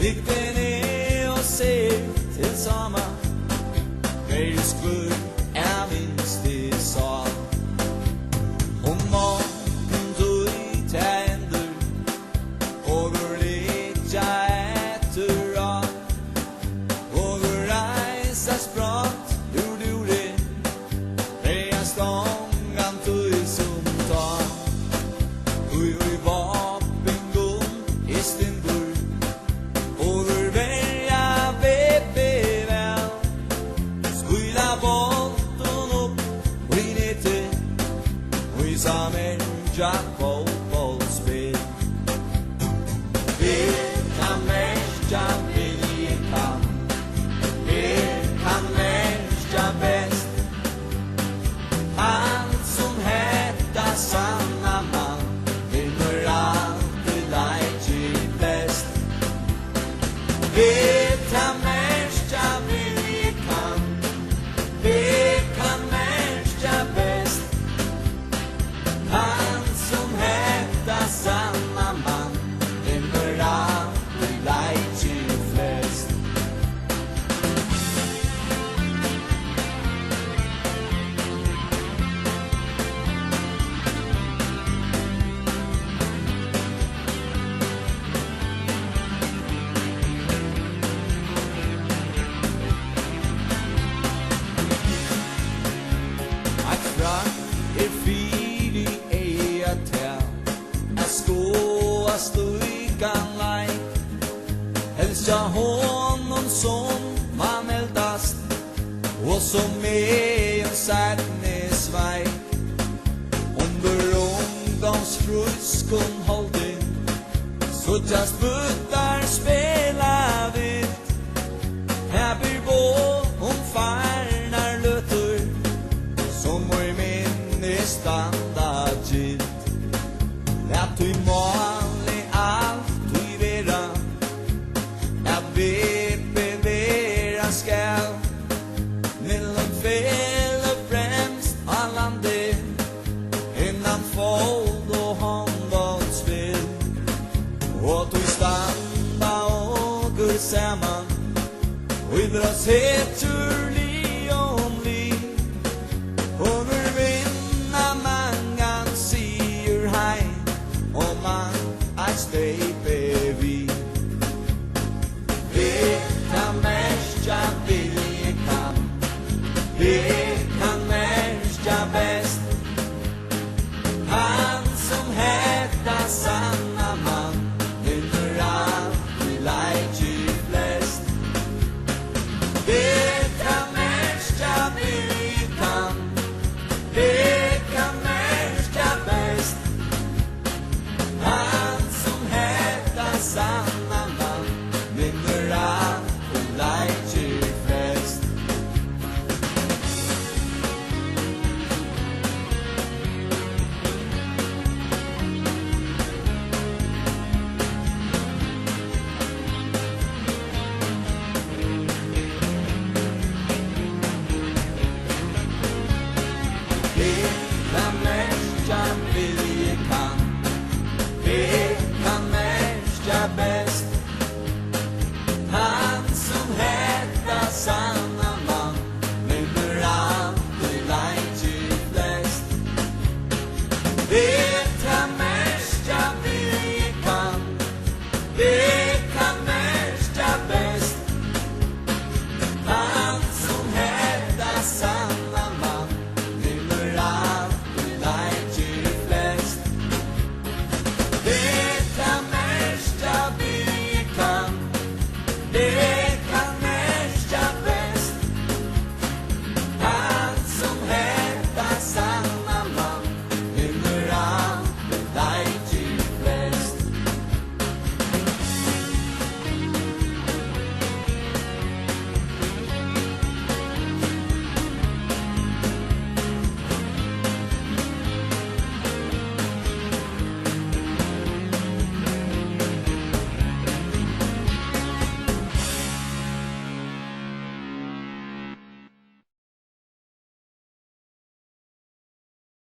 Vikten är att se tillsammans. Bergs klur är minst i sal. Och maten tog till händer. Och går lika äter av. Och går rejsa sprått. Du det. Berga stångan tog i som tag. Ui vapen gom i stindur. Och går välja bebe väl. Skuila bolton upp och in i till. Och i samhälja fotbollsspel. Vi kan märka vi kan. Vi kan märka bäst. Han som heter sanna man vinner alltid lite bäst. Vi kan märka vi kan. Vi kan märka bäst. Han som heter sanna man vinner alltid lite flest. Fili ei a tell. A skoa stuikan like. Älska honom som man eldast. Och som är en sadnessvaj. Under ungdomsfruskon hållning. Så just puttar spela vitt. Här blir vår hon farnar lötter. Som vår minne standardgilt. Att du mål allt i vera. Att vi bevera skall. Mellan fel och främst allande. Innan fold och handbollsspel. Och du stanna och går samman. Och idras heter Leonli. Och nu vinna mangan sier hej. Och man I stay baby. Vi kan märka vi kan. Vi kan märka bäst. Han som heter sanna man vinner alltid lite flest. Vi kan märka vi kan. Vi kan märka bäst. Han som heter sanna man vinner alltid lite flest. Vi kan märka vi kan. Vi kan märka bäst.